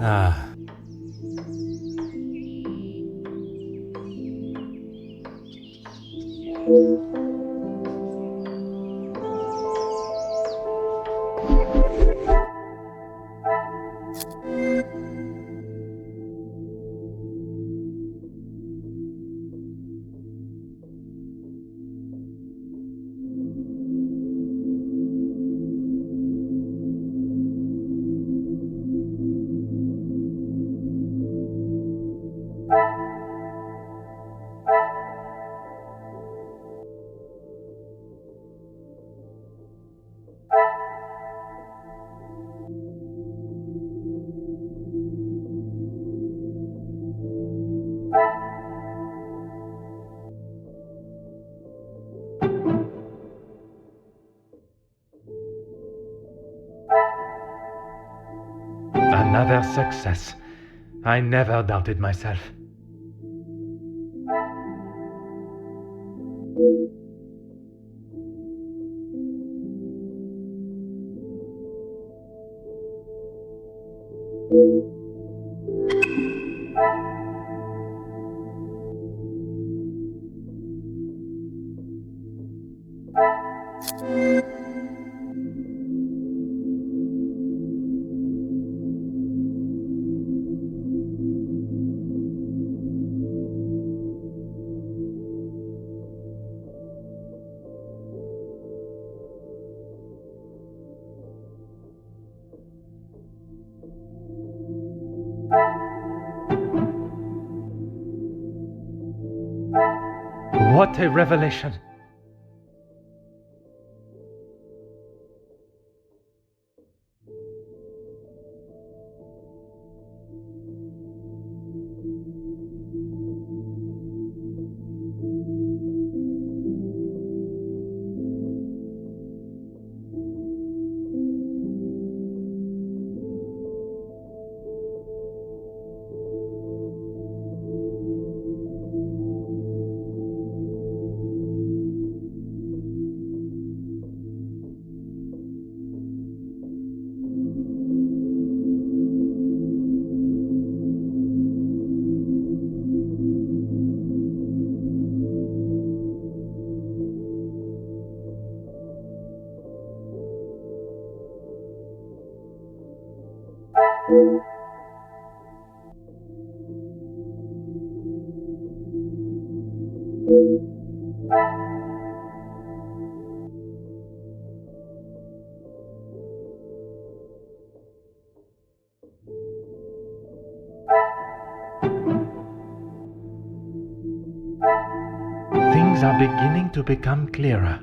Ah. Another success. I never doubted myself. What a revelation! Things are beginning to become clearer.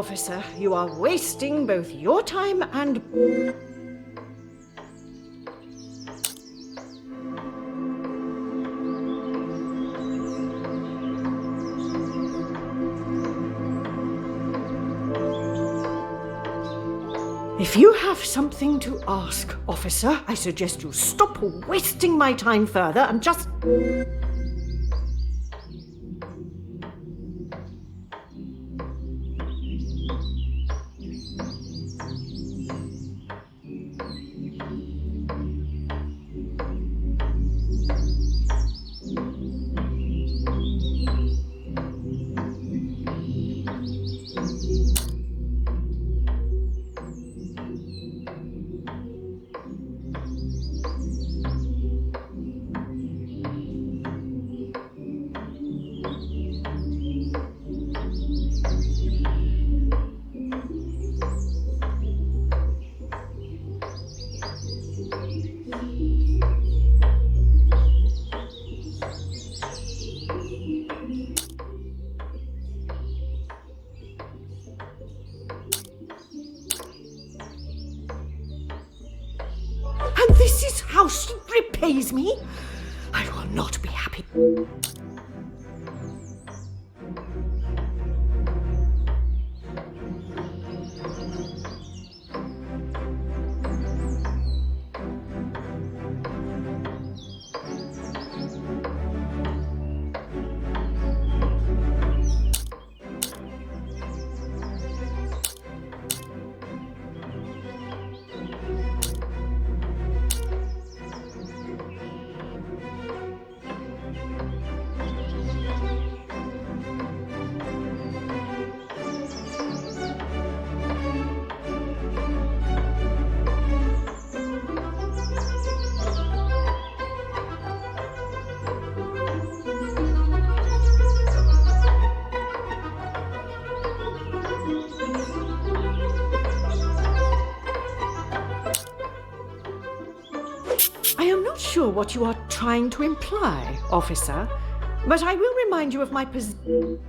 officer. You are wasting both your time and... If you have something to ask, officer, I suggest you stop wasting my time further and just... And this is how she repays me? I will not be happy. I am not sure what you are trying to imply, officer, but I will remind you of my position.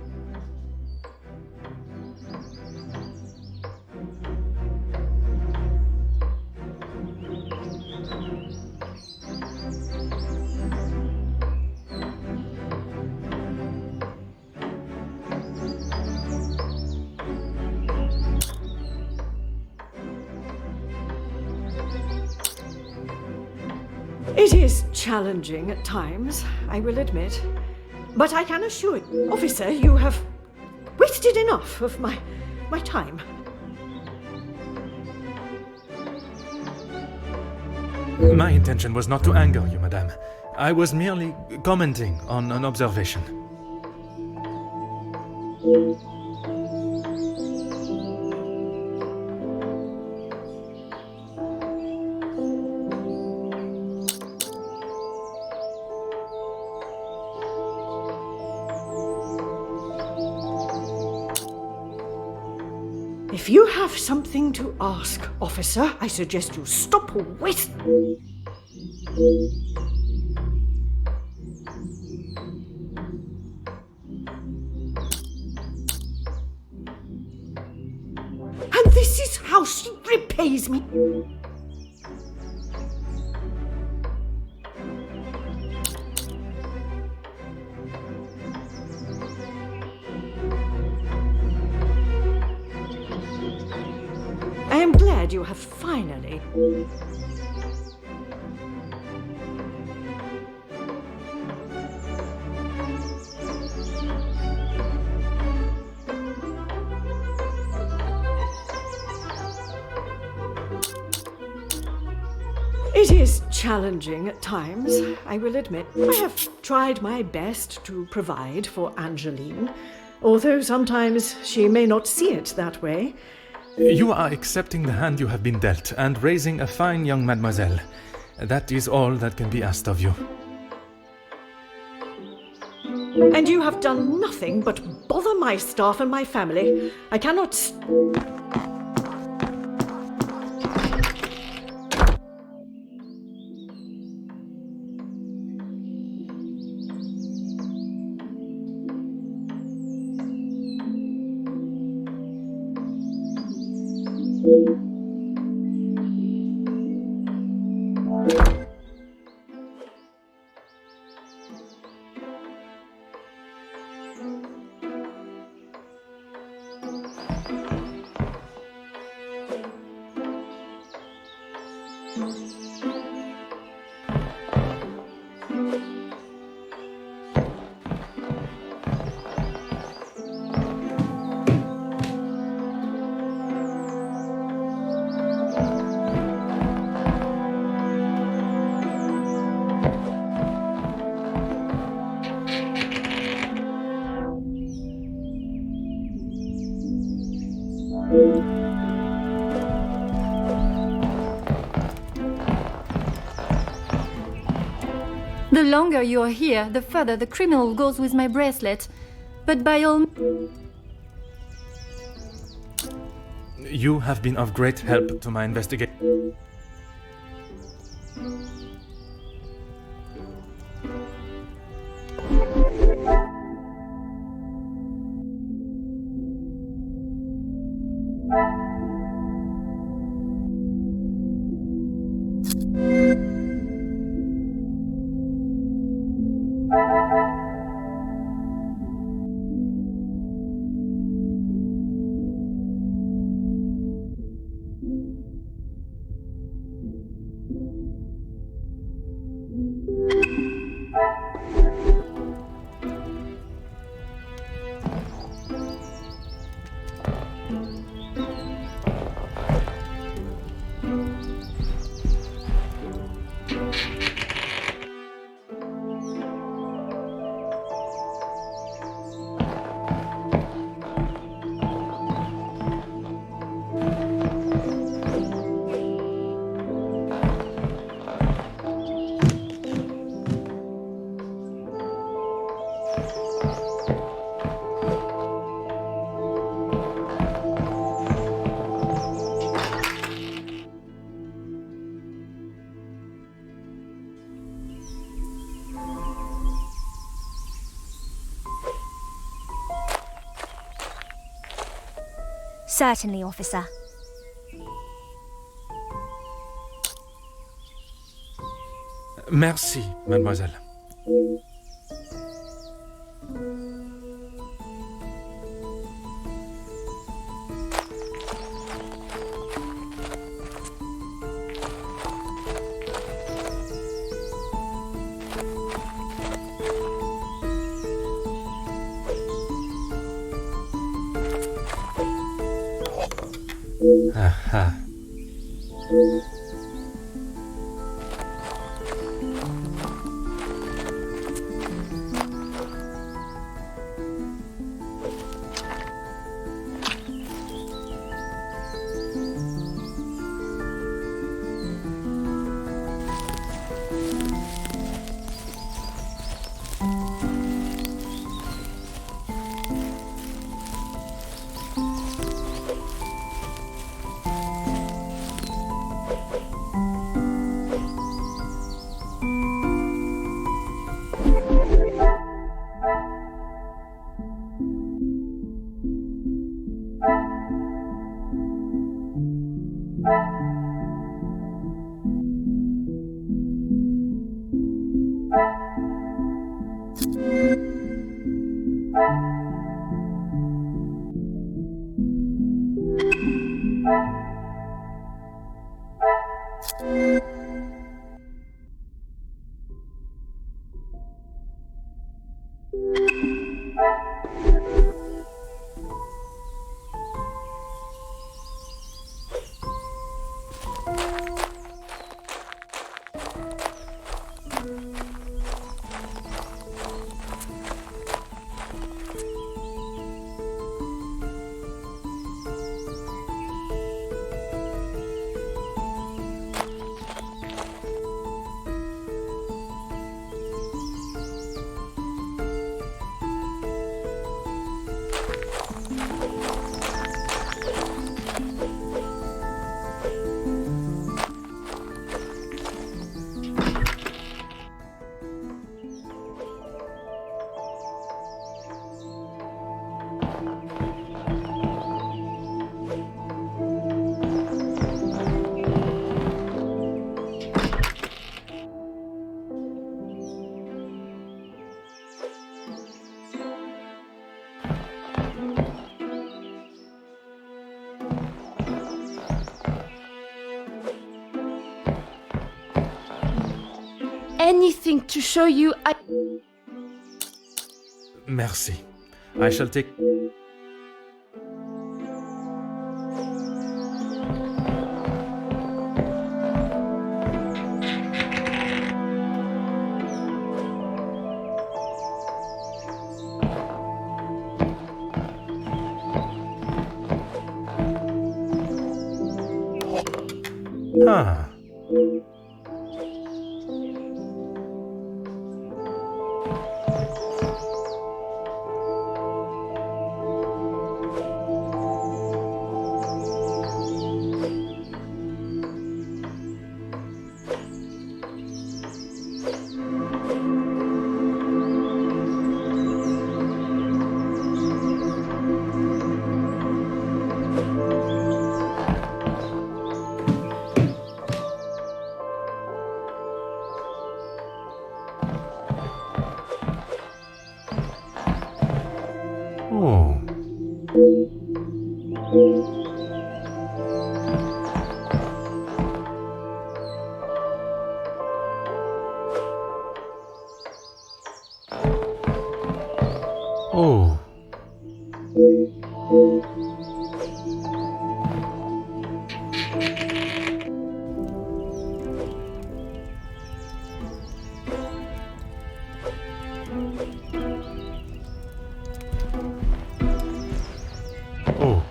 It is challenging at times, I will admit. But I can assure you, officer, you have wasted enough of my time. My intention was not to anger you, madame. I was merely commenting on an observation. If you have something to ask, officer, I suggest you stop wasting. And this is how she repays me. I am glad you have finally... It is challenging at times, I will admit. I have tried my best to provide for Angeline, although sometimes she may not see it that way. You are accepting the hand you have been dealt and raising a fine young mademoiselle. That is all that can be asked of you. And you have done nothing but bother my staff and my family. I cannot... The longer you are here, the further the criminal goes with my bracelet. But by all... You have been of great help to my investigation. Certainly, officer. Merci, mademoiselle. Aha. anything to show you I... Merci. I shall take... Ah. Oh. Oh. Oh.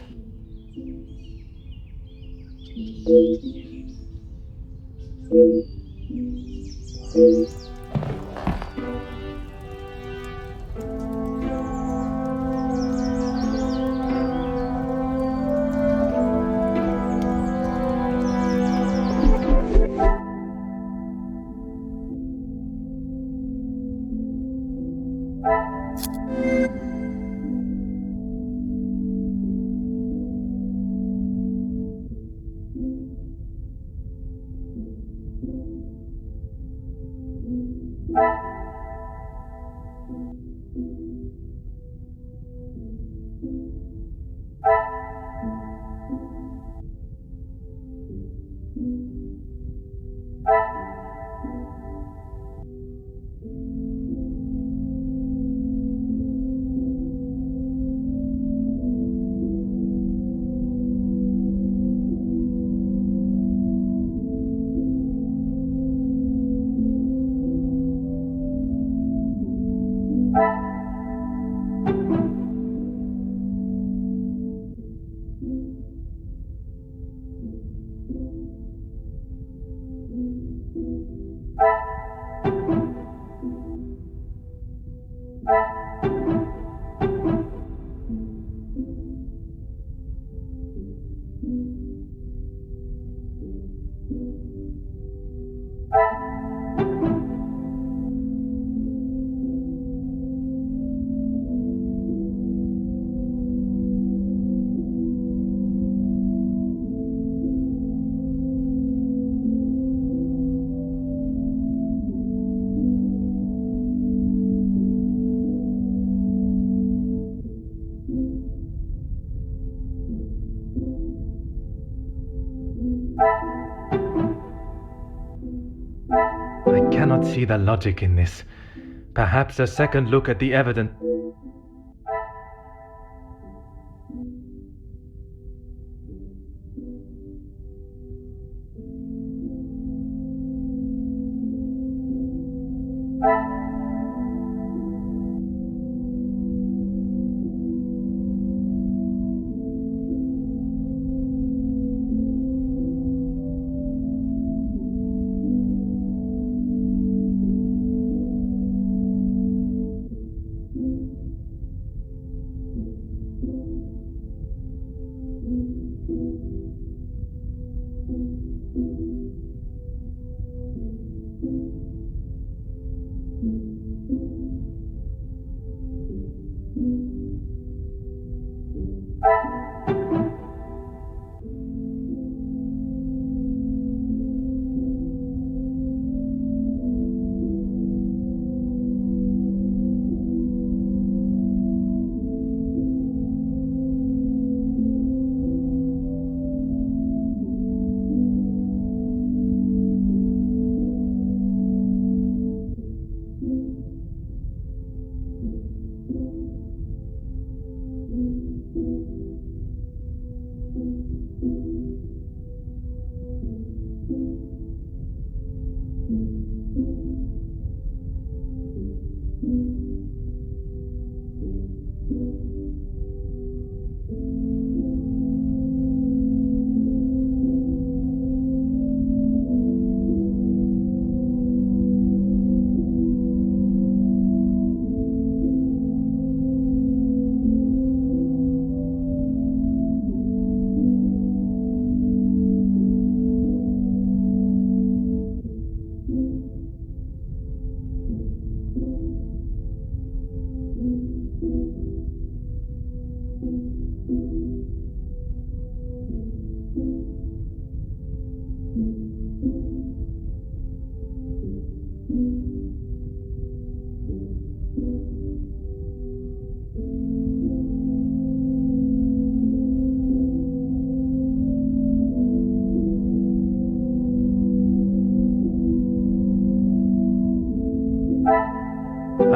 I cannot see the logic in this. Perhaps a second look at the evidence...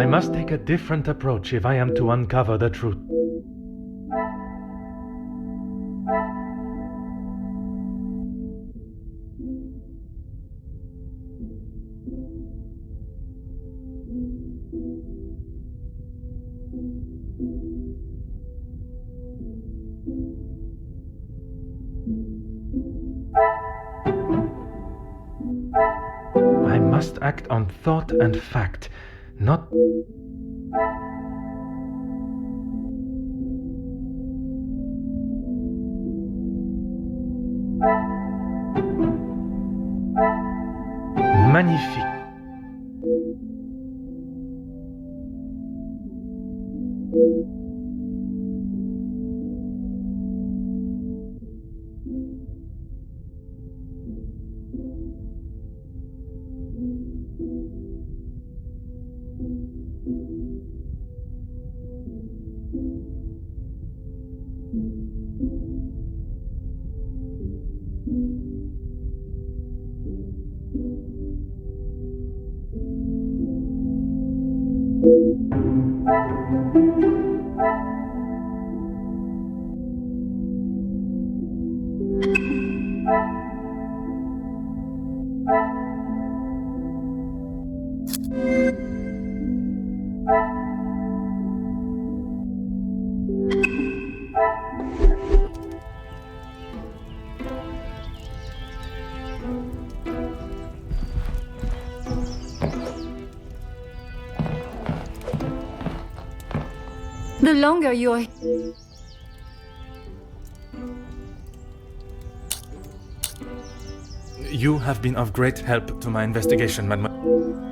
I must take a different approach if I am to uncover the truth. I must act on thought and fact, not... Magnifique. The longer you're... You have been of great help to my investigation, mademoiselle.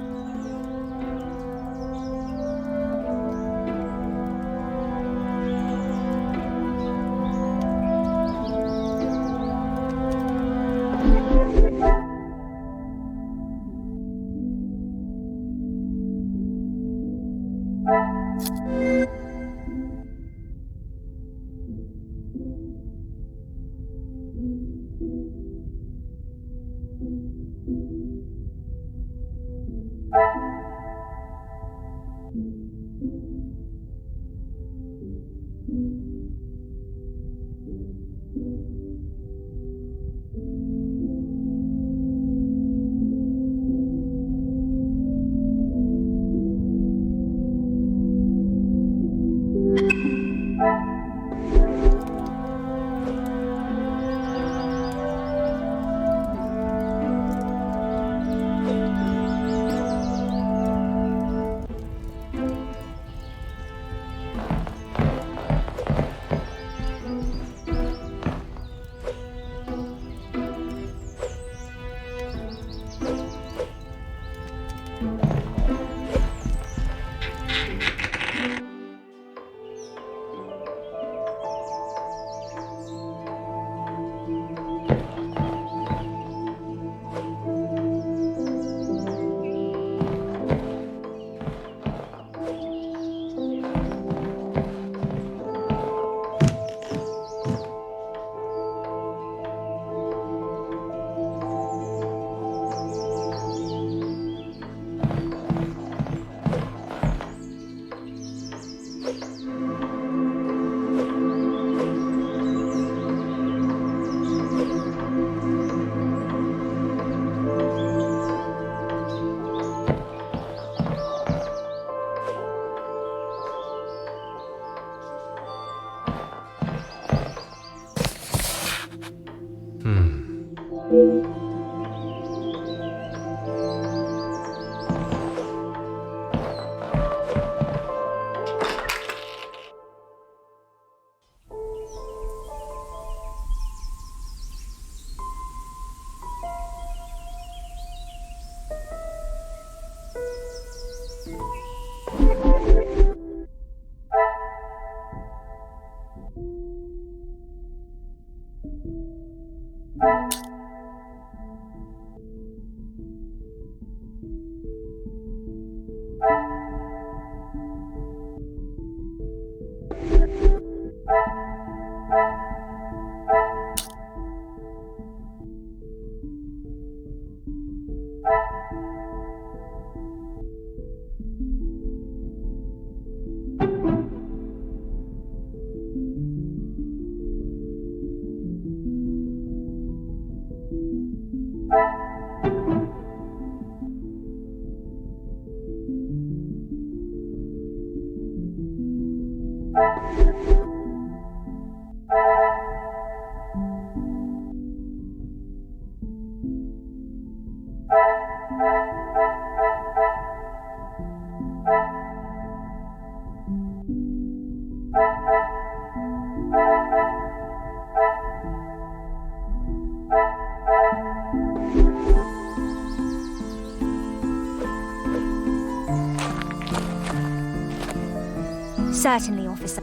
Certainly, officer.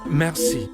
Merci.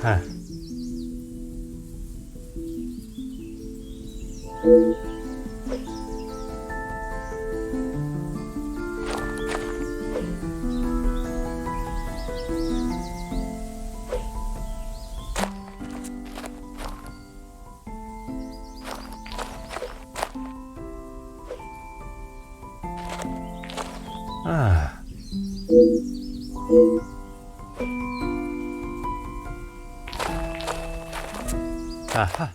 Ah. Ah. Aha.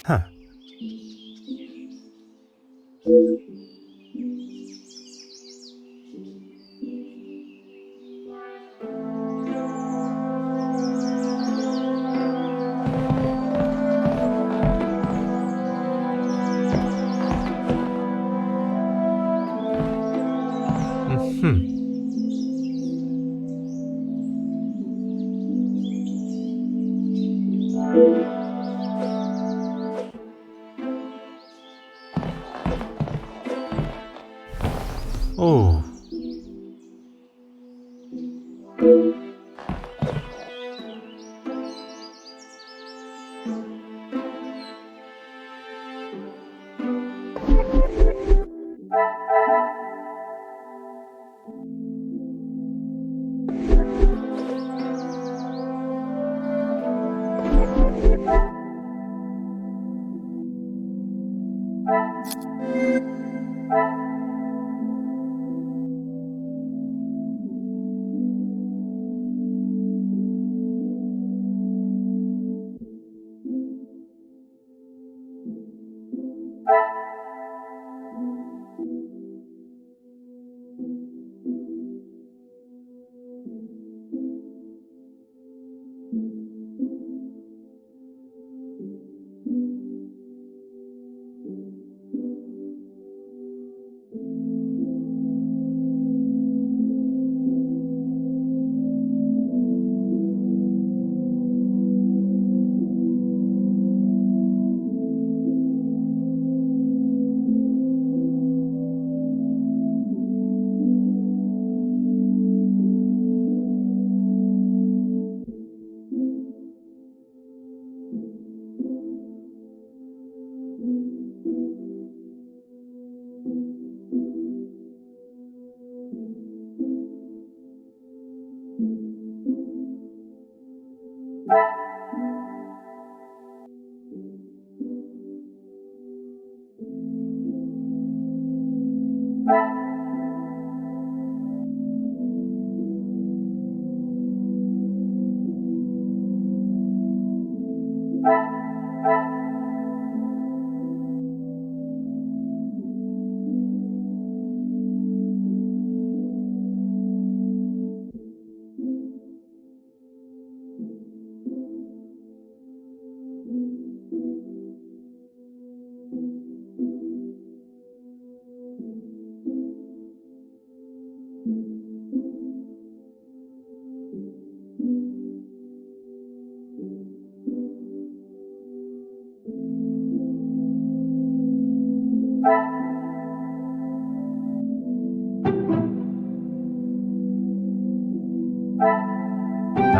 Huh. Oh.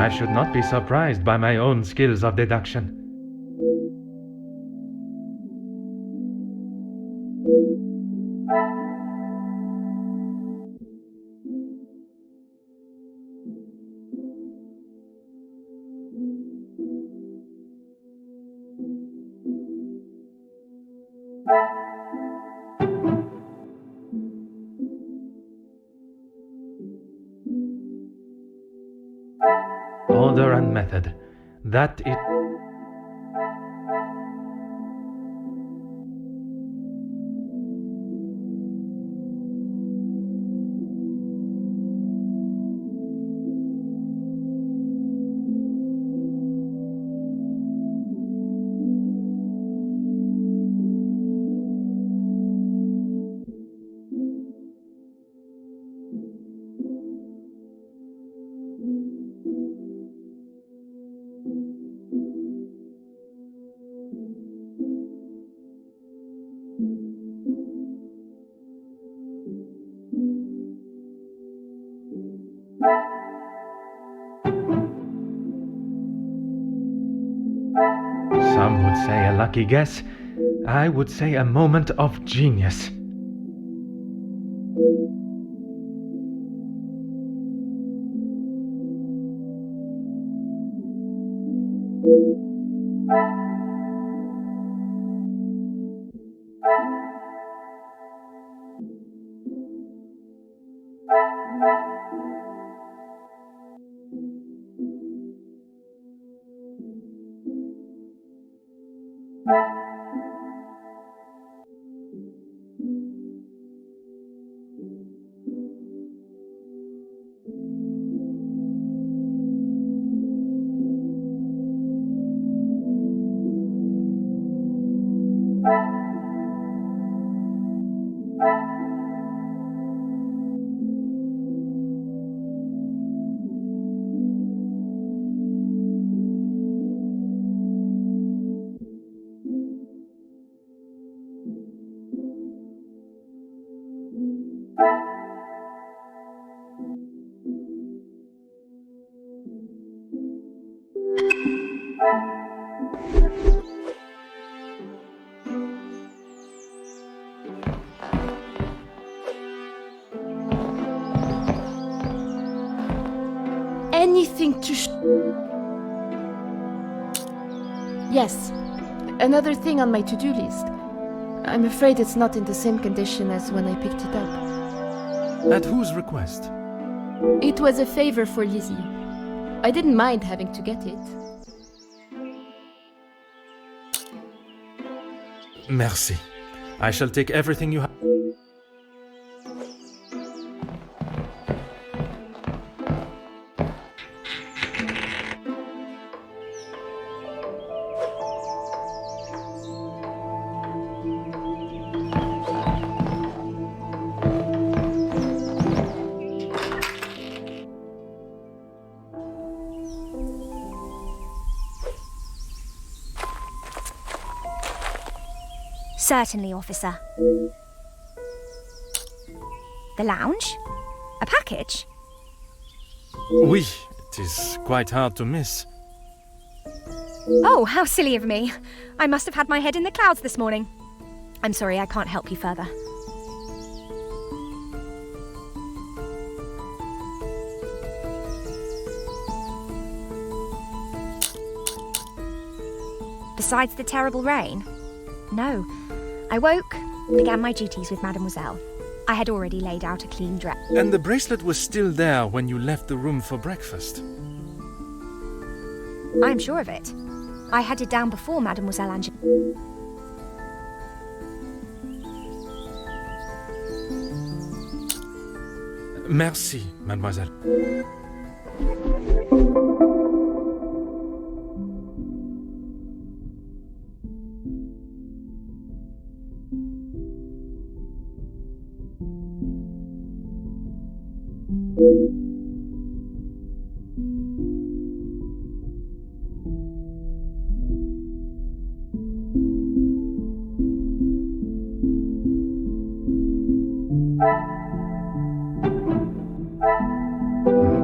I should not be surprised by my own skills of deduction. Order and method. That is... Some would say a lucky guess. I would say a moment of genius. Anything to Yes, another thing on my to-do list. I'm afraid it's not in the same condition as when I picked it up. At whose request? It was a favor for Lizzie. I didn't mind having to get it. Merci. I shall take everything you have. Certainly, officer. The lounge? A package? Oui, it is quite hard to miss. Oh, how silly of me. I must have had my head in the clouds this morning. I'm sorry, I can't help you further. Besides the terrible rain? No. I woke, began my duties with Mademoiselle. I had already laid out a clean dress. And the bracelet was still there when you left the room for breakfast. I'm sure of it. I had it down before Mademoiselle Angel. Merci, mademoiselle.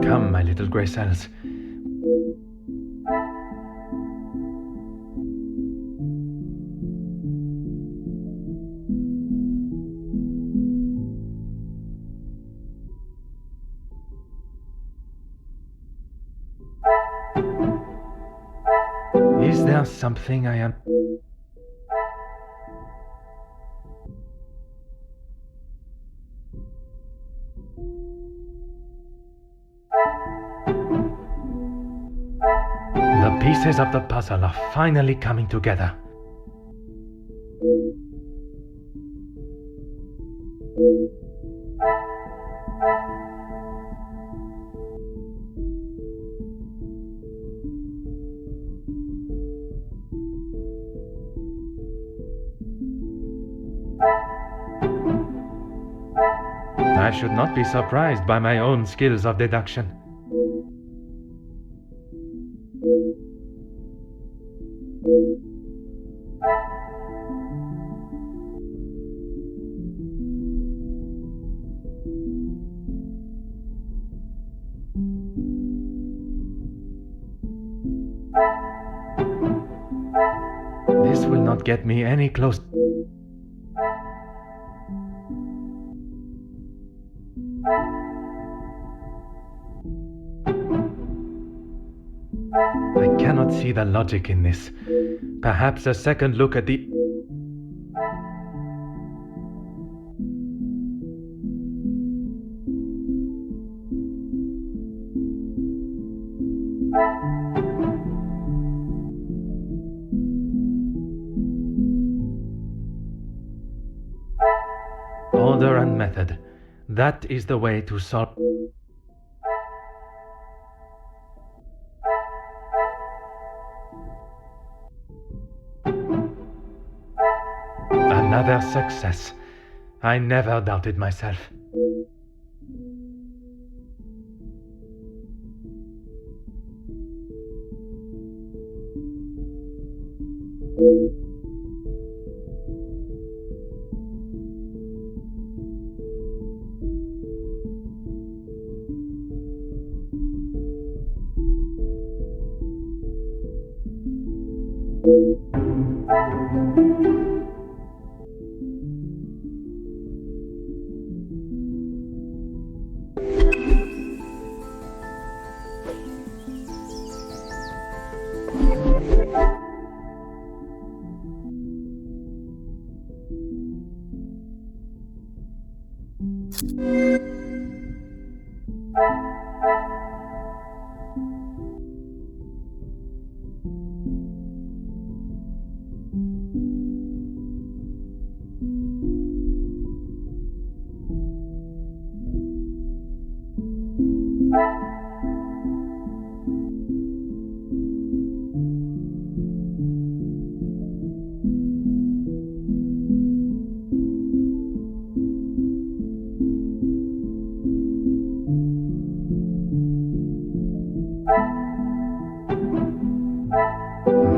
Come, my little grey cells. there something I am... The pieces of the puzzle are finally coming together. I should not be surprised by my own skills of deduction. This will not get me any close. I cannot see the logic in this. Perhaps a second look at the... Order and method. That is the way to solve... Another success. I never doubted myself.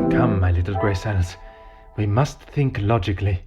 Come, my little grey cells. We must think logically.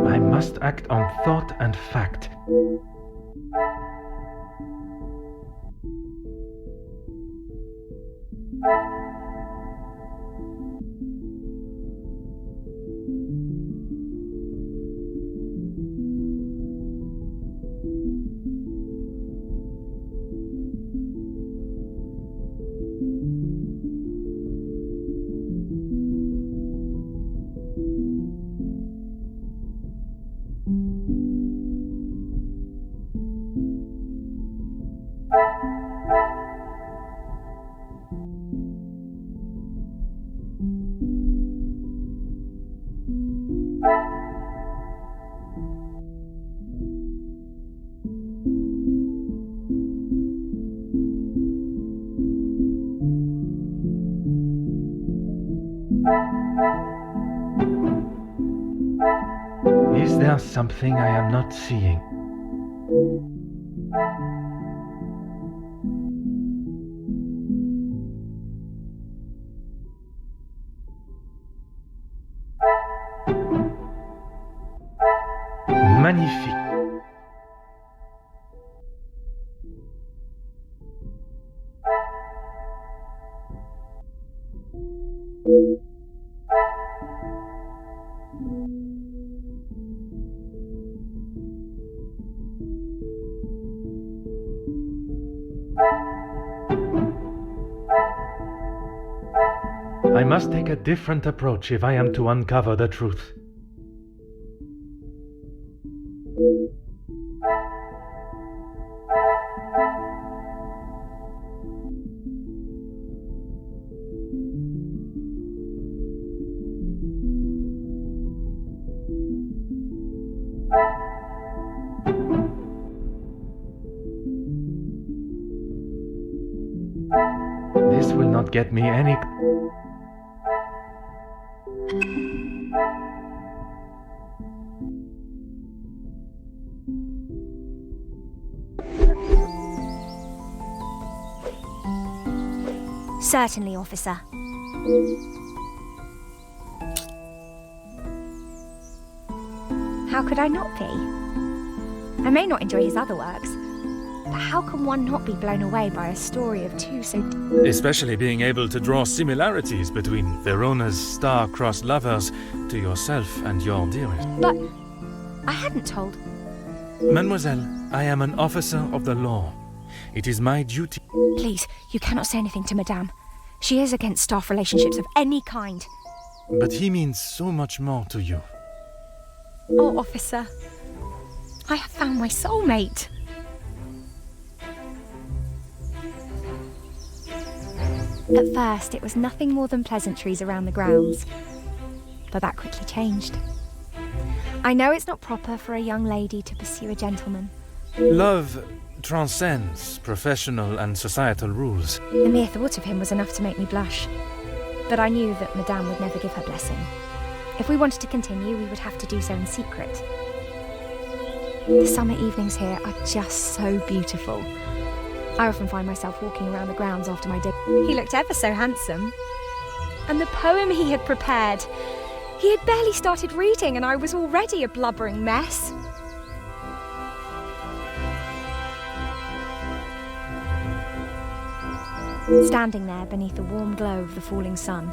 I must act on thought and fact. Is there something I am not seeing? Magnifique. I must take a different approach if I am to uncover the truth. This will not get me any... Certainly, officer. How could I not be? I may not enjoy his other works, but how can one not be blown away by a story of two so... Especially being able to draw similarities between Verona's star-crossed lovers to yourself and your dearest. But I hadn't told. Mademoiselle, I am an officer of the law. It is my duty... Please, you cannot say anything to Madame. She is against staff relationships of any kind. But he means so much more to you. Oh, officer, I have found my soulmate. At first, it was nothing more than pleasantries around the grounds, but that quickly changed. I know it's not proper for a young lady to pursue a gentleman. Love transcends professional and societal rules. The mere thought of him was enough to make me blush, but I knew that Madame would never give her blessing. If we wanted to continue, we would have to do so in secret. The summer evenings here are just so beautiful. I often find myself walking around the grounds after my dinner. He looked ever so handsome. And the poem he had prepared. He had barely started reading and I was already a blubbering mess. Standing there beneath the warm glow of the falling sun,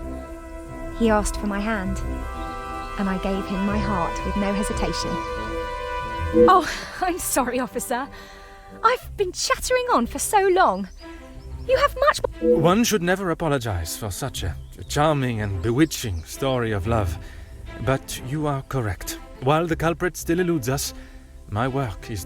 he asked for my hand, and I gave him my heart with no hesitation. Oh, I'm sorry, officer. I've been chattering on for so long. You have much... One should never apologize for such a charming and bewitching story of love. But you are correct. While the culprit still eludes us, my work is...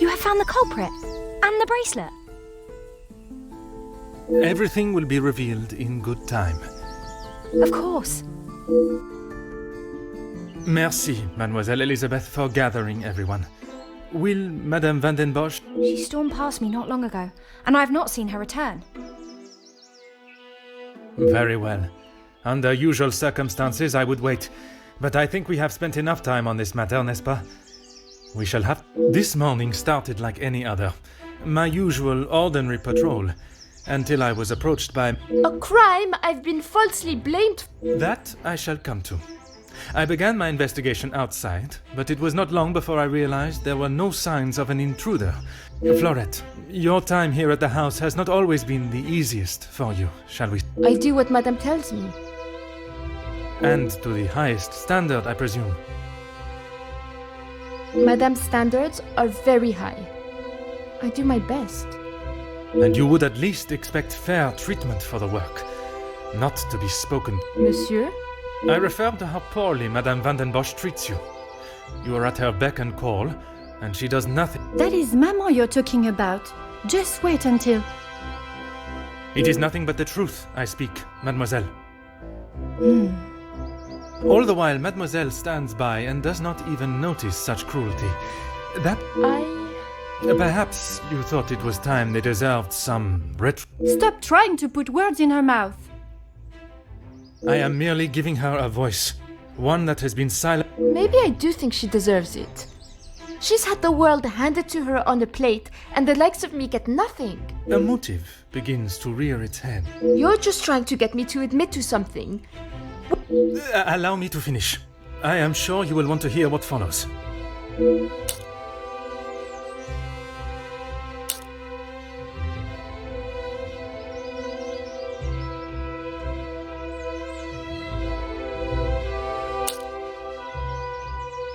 You have found the culprit? And the bracelet? Everything will be revealed in good time. Of course. Merci, Mademoiselle Elizabeth, for gathering everyone. Will Madame Van den Bosch... She stormed past me not long ago, and I have not seen her return. Very well. Under usual circumstances, I would wait. But I think we have spent enough time on this matter, n'est-ce pas? We shall have... This morning started like any other. My usual ordinary patrol. Until I was approached by... A crime I've been falsely blamed. That I shall come to. I began my investigation outside, but it was not long before I realized there were no signs of an intruder. Florette, your time here at the house has not always been the easiest for you, shall we? I do what Madame tells me. And to the highest standard, I presume. Madame's standards are very high. I do my best. And you would at least expect fair treatment for the work, not to be spoken. Monsieur? I refer to how poorly Madame Van den Bosch treats you. You are at her beck and call, and she does nothing. That is Maman you're talking about. Just wait until... It is nothing but the truth I speak, Mademoiselle. All the while, Mademoiselle stands by and does not even notice such cruelty. That... Perhaps you thought it was time they deserved some Stop trying to put words in her mouth. I am merely giving her a voice. One that has been silent. Maybe I do think she deserves it. She's had the world handed to her on a plate, and the likes of me get nothing. A motive begins to rear its head. You're just trying to get me to admit to something. Allow me to finish. I am sure you will want to hear what follows.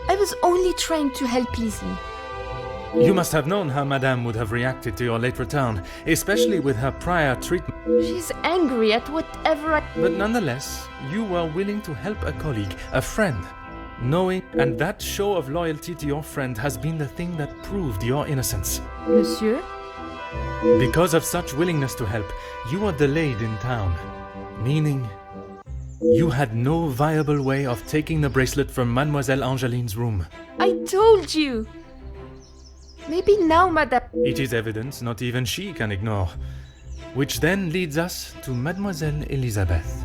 I was only trying to help Lizzie. You must have known how Madame would have reacted to your late return, especially with her prior treatment. She's angry at whatever I... But nonetheless, you were willing to help a colleague, a friend, knowing, and that show of loyalty to your friend has been the thing that proved your innocence. Monsieur? Because of such willingness to help, you were delayed in town, meaning you had no viable way of taking the bracelet from Mademoiselle Angeline's room. I told you! Maybe now, Madame... It is evidence not even she can ignore. Which then leads us to Mademoiselle Elizabeth.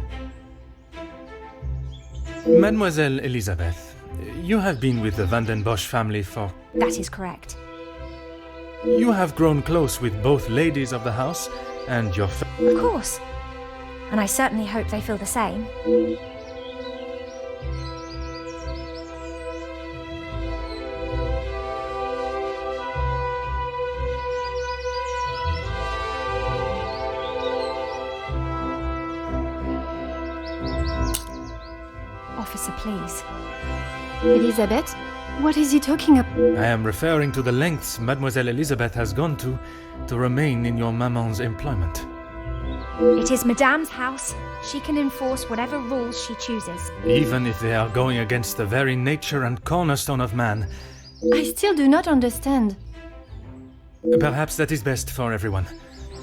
Mademoiselle Elizabeth, you have been with the Van den Bosch family for... That is correct. You have grown close with both ladies of the house and your... Of course. And I certainly hope they feel the same. Officer, please. Elizabeth, what is he talking about? I am referring to the lengths Mademoiselle Elizabeth has gone to remain in your maman's employment. It is Madame's house. She can enforce whatever rules she chooses. Even if they are going against the very nature and cornerstone of man. I still do not understand. Perhaps that is best for everyone.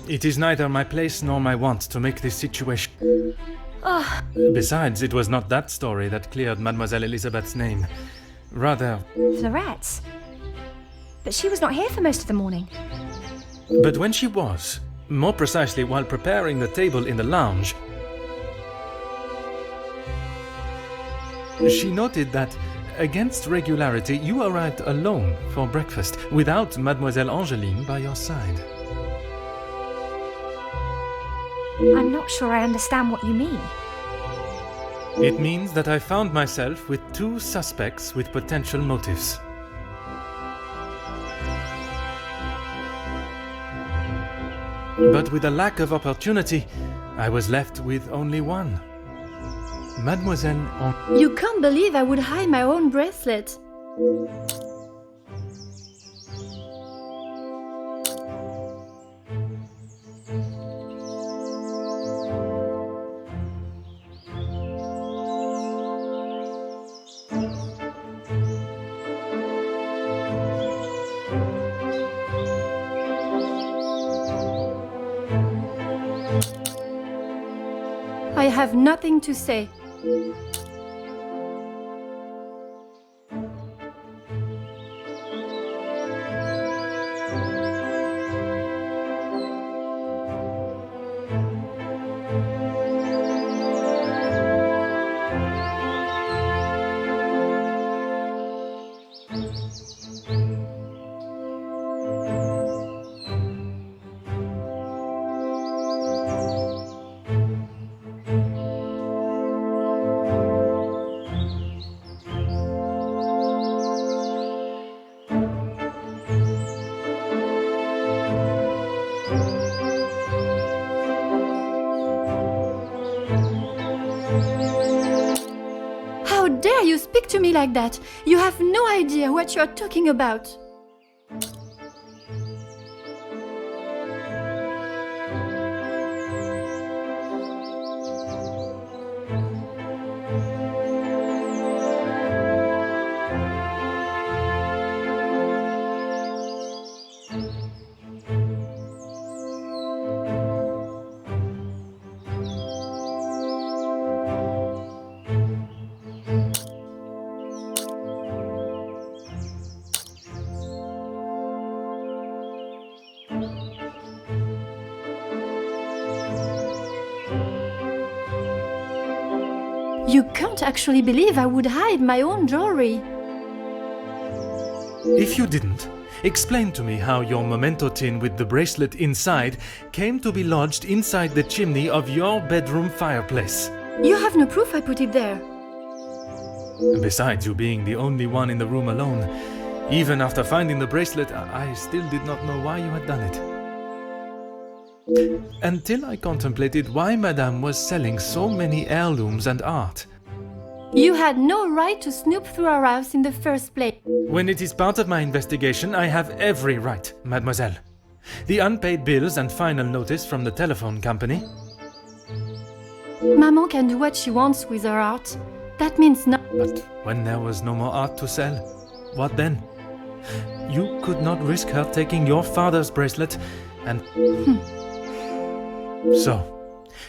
It is neither my place nor my want to make this situation... Besides, it was not that story that cleared Mademoiselle Elizabeth's name. Rather... Florette's. But she was not here for most of the morning. But when she was, more precisely while preparing the table in the lounge, she noted that, against regularity, you arrived alone for breakfast, without Mademoiselle Angeline by your side. I'm not sure I understand what you mean. It means that I found myself with two suspects with potential motives. But with a lack of opportunity, I was left with only one. Mademoiselle You can't believe I would hide my own bracelet. have nothing to say. How dare you speak to me like that? You have no idea what you're talking about. You can't actually believe I would hide my own jewelry. If you didn't, explain to me how your memento tin with the bracelet inside came to be lodged inside the chimney of your bedroom fireplace. You have no proof I put it there. Besides you being the only one in the room alone, even after finding the bracelet, I still did not know why you had done it. Until I contemplated why Madame was selling so many heirlooms and art. You had no right to snoop through our house in the first place. When it is part of my investigation, I have every right, mademoiselle. The unpaid bills and final notice from the telephone company. Maman can do what she wants with her art. That means no. But when there was no more art to sell, what then? You could not risk her taking your father's bracelet and... So,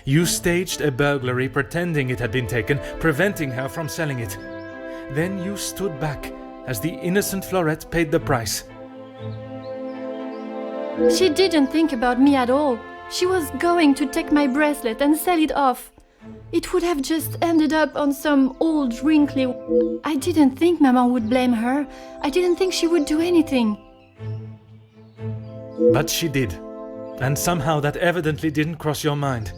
you staged a burglary pretending it had been taken, preventing her from selling it. Then you stood back as the innocent Florette paid the price. She didn't think about me at all. She was going to take my bracelet and sell it off. It would have just ended up on some old wrinkly... I didn't think Maman would blame her. I didn't think she would do anything. But she did. And somehow that evidently didn't cross your mind.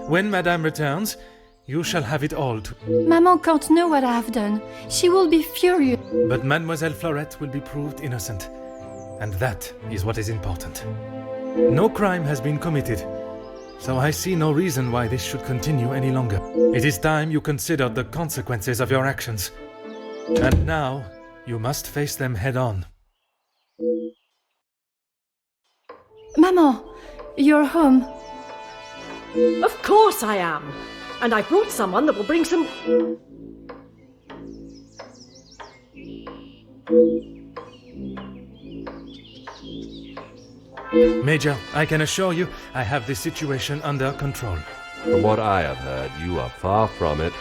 When Madame returns, you shall have it all. Maman can't know what I have done. She will be furious. But Mademoiselle Florette will be proved innocent. And that is what is important. No crime has been committed, so I see no reason why this should continue any longer. It is time you considered the consequences of your actions. And now, you must face them head on. Maman, you're home. Of course I am. And I brought someone that will bring some... Major, I can assure you, I have this situation under control. From what I have heard, you are far from it.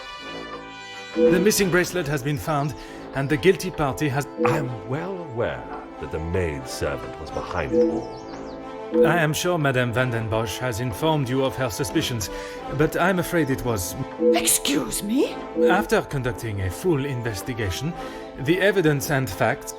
The missing bracelet has been found, and the guilty party has... I am well aware that the maid-servant was behind it all. I am sure Madame Van den Bosch has informed you of her suspicions, but I'm afraid it was... Excuse me? After conducting a full investigation, the evidence and facts...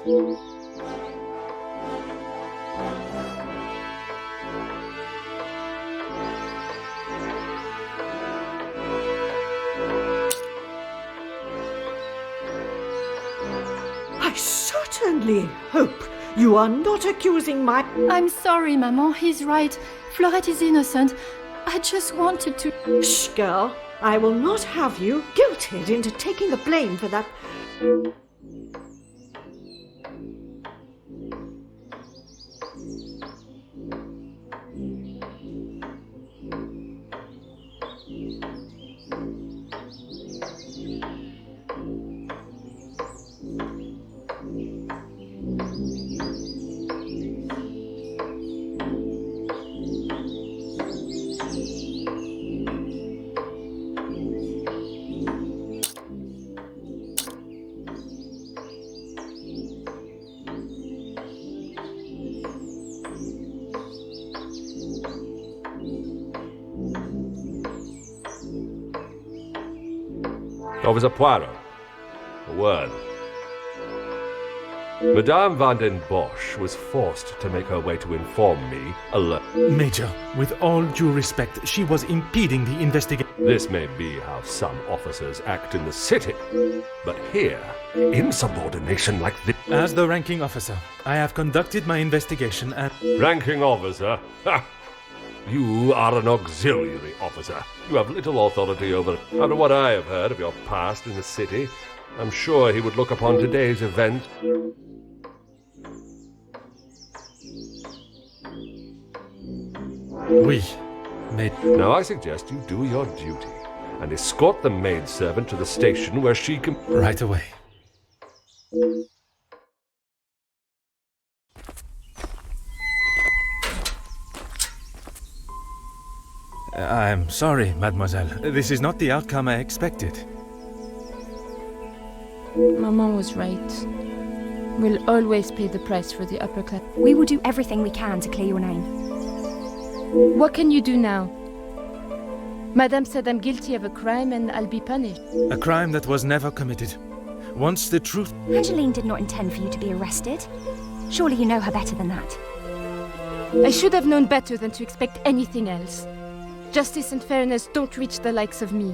I certainly hope you are not accusing my... I'm sorry, Maman. He's right. Florette is innocent. I just wanted to... Shh, girl. I will not have you guilted into taking the blame for that... Officer Poirot, a word. Madame Van den Bosch was forced to make her way to inform me alone. Major, with all due respect, she was impeding the investigation. This may be how some officers act in the city, but here, insubordination like this... As the ranking officer, I have conducted my investigation at... Ranking officer? Ha! You are an auxiliary officer. You have little authority over... After what I have heard of your past in the city, I'm sure he would look upon today's event... Oui, mais... Now I suggest you do your duty and escort the maidservant to the station where she can... Right away. I'm sorry, mademoiselle. This is not the outcome I expected. Maman was right. We'll always pay the price for the upper class. We will do everything we can to clear your name. What can you do now? Madame said I'm guilty of a crime and I'll be punished. A crime that was never committed. Once the truth... Angeline did not intend for you to be arrested. Surely you know her better than that. I should have known better than to expect anything else. Justice and fairness don't reach the likes of me.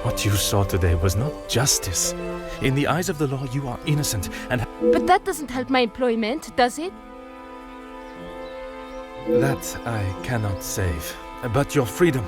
What you saw today was not justice. In the eyes of the law, you are innocent and... But that doesn't help my employment, does it? That I cannot save. But your freedom...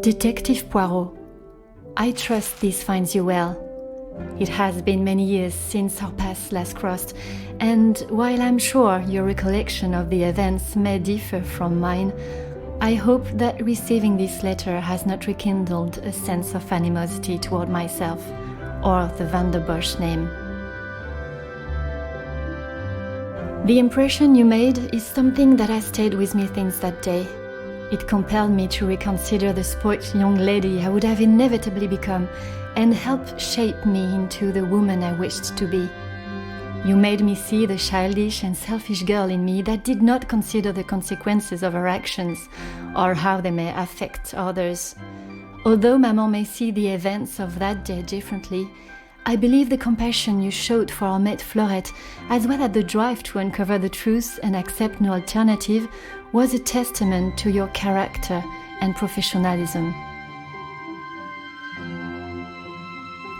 Detective Poirot, I trust this finds you well. It has been many years since our paths last crossed, and while I'm sure your recollection of the events may differ from mine, I hope that receiving this letter has not rekindled a sense of animosity toward myself or the Van der Bosch name. The impression you made is something that has stayed with me since that day. It compelled me to reconsider the spoilt young lady I would have inevitably become and helped shape me into the woman I wished to be. You made me see the childish and selfish girl in me that did not consider the consequences of her actions or how they may affect others. Although Maman may see the events of that day differently, I believe the compassion you showed for our mate Florette, as well as the drive to uncover the truth and accept no alternative, was a testament to your character and professionalism.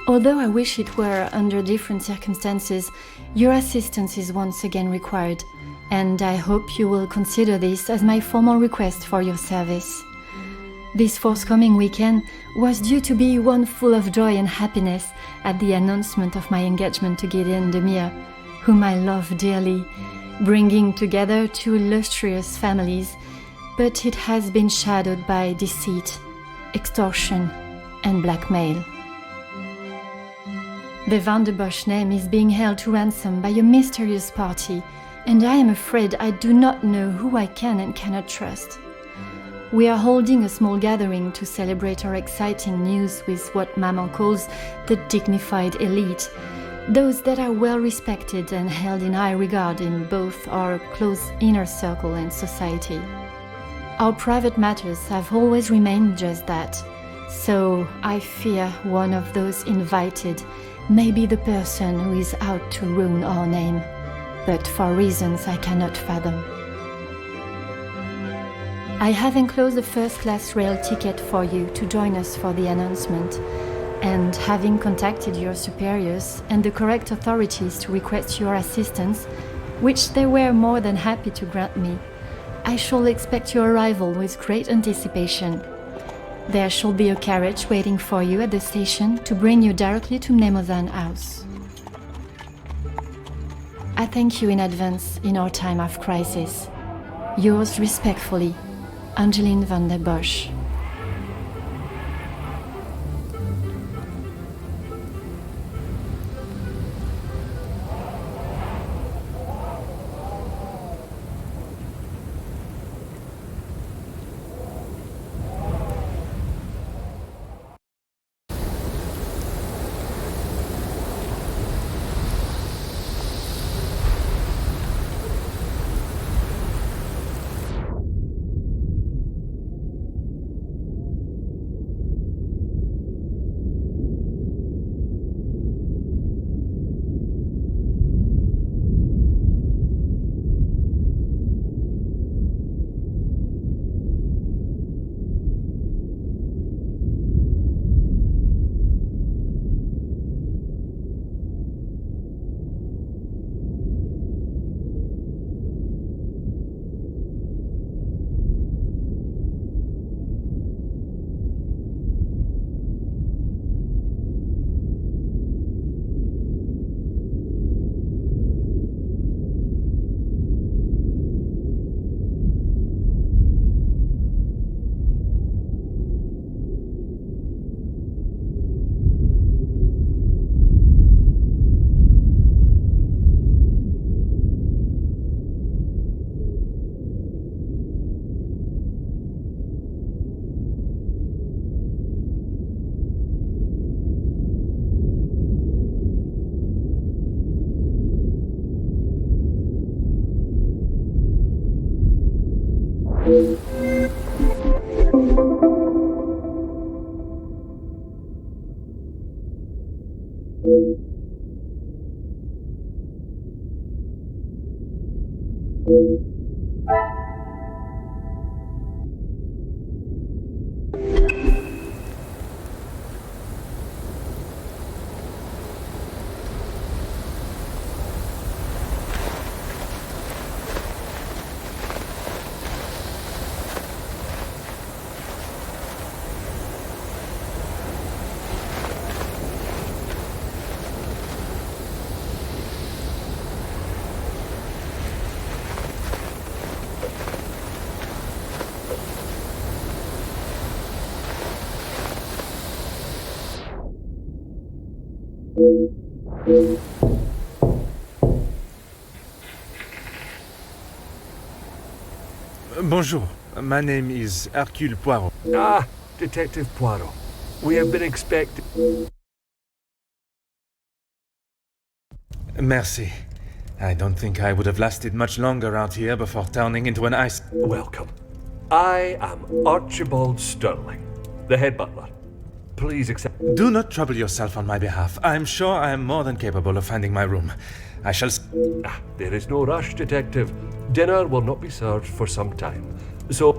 Although I wish it were under different circumstances, your assistance is once again required, and I hope you will consider this as my formal request for your service. This forthcoming weekend was due to be one full of joy and happiness at the announcement of my engagement to Gideon Demire, whom I love dearly, bringing together two illustrious families, but it has been shadowed by deceit, extortion, and blackmail. The Van der Bosch name is being held to ransom by a mysterious party, and I am afraid I do not know who I can and cannot trust. We are holding a small gathering to celebrate our exciting news with what Maman calls the dignified elite, those that are well respected and held in high regard in both our close inner circle and society. Our private matters have always remained just that. So I fear one of those invited may be the person who is out to ruin our name, but for reasons I cannot fathom. I have enclosed a first-class rail ticket for you to join us for the announcement, and having contacted your superiors and the correct authorities to request your assistance, which they were more than happy to grant me, I shall expect your arrival with great anticipation. There shall be a carriage waiting for you at the station to bring you directly to Mnemosyne House. I thank you in advance in our time of crisis. Yours respectfully, Angeline van der Bosch. Bonjour, my name is Hercule Pуаро. Ah, Detective Poirot. We have been expecting... Merci. I don't think I would have lasted much longer out here before turning into an ice... Welcome. I am Archibald Sterling, the head butler. Please accept... Do not trouble yourself on my behalf. I am sure I am more than capable of finding my room. I shall... There is no rush, Detective. Dinner will not be served for some time. So,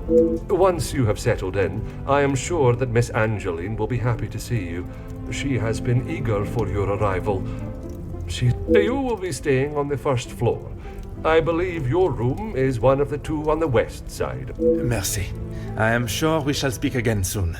once you have settled in, I am sure that Miss Angeline will be happy to see you. She has been eager for your arrival. You will be staying on the first floor. I believe your room is one of the two on the west side. Merci. I am sure we shall speak again soon.